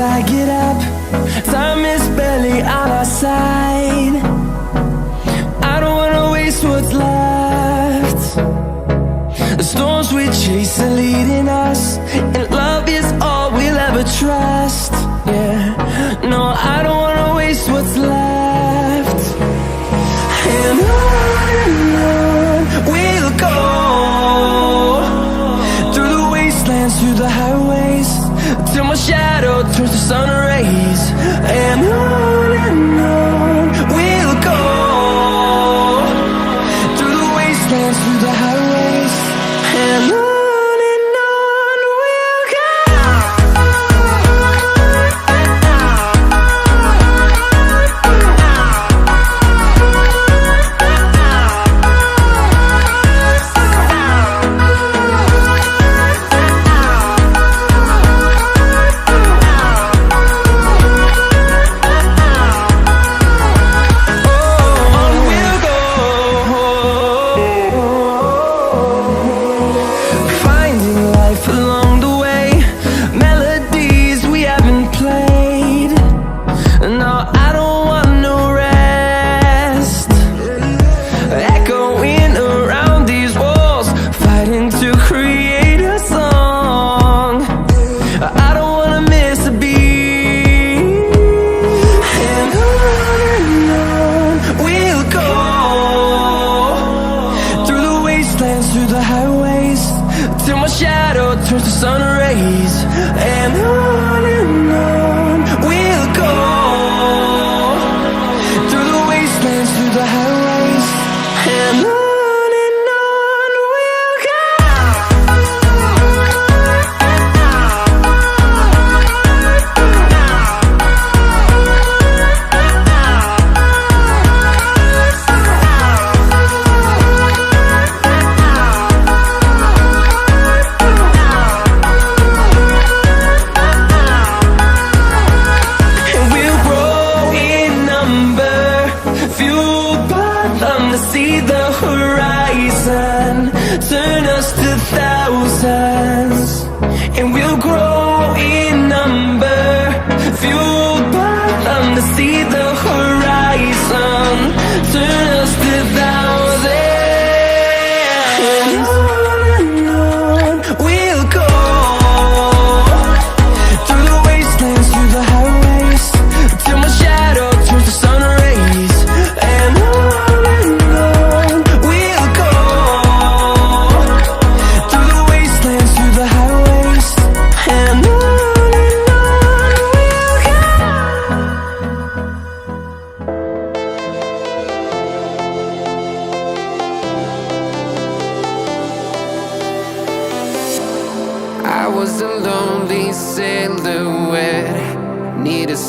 I get up. Time is barely on our side. I don't wanna waste what's left. The storms we chase are leading us, and love is all we'll ever trust. Yeah, no, I don't wanna waste what's left. And on we'll go, through the wastelands, through the highways, till my shadow turns to sun rays. And on we'll go, through the wastelands, through the highways, and on we'll go.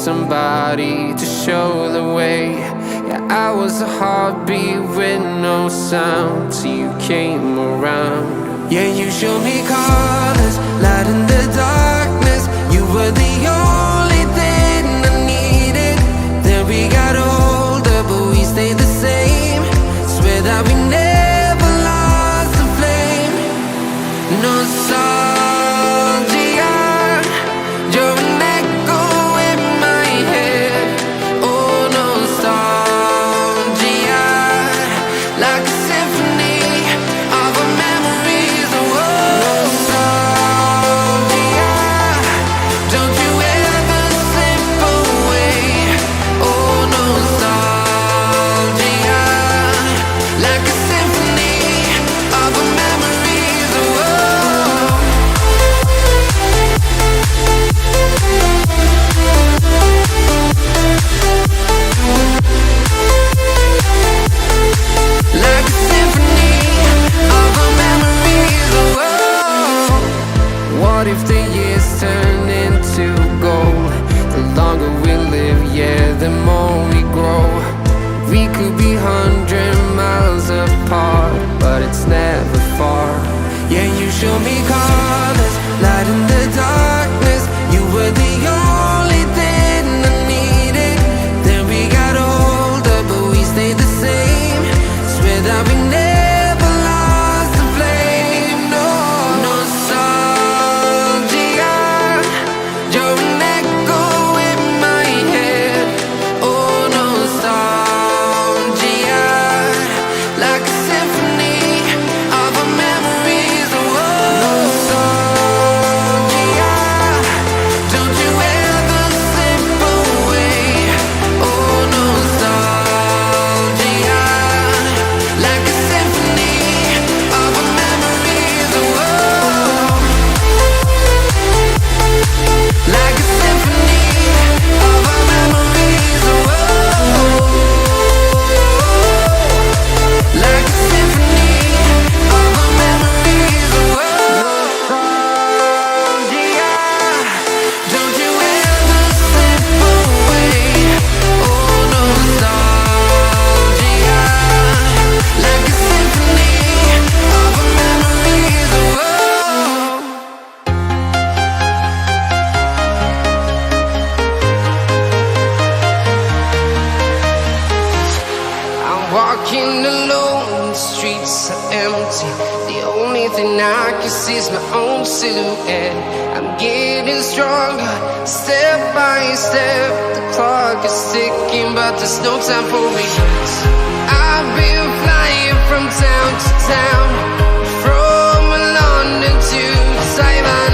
Somebody to show the way. Yeah, I was a heartbeat with no sound till you came around. Yeah, you showed me colors, light in the darkness. You were the only thing I needed. Then we got older, but we stayed the same. Swear that we never lost the flame. Nostalgia, you're an echo in my head. Oh, nostalgia, like a symphony of our memories. Oh, nostalgia, don't you streets are empty. The only thing I can see is my own silhouette. I'm getting stronger, step by step. The clock is ticking, but there's no time for regrets. I've been flying from town to town, from London to Taiwan.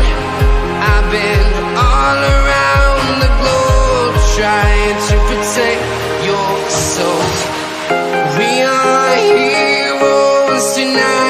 I've been all around the globe, trying to protect your soul. We are heroes tonight.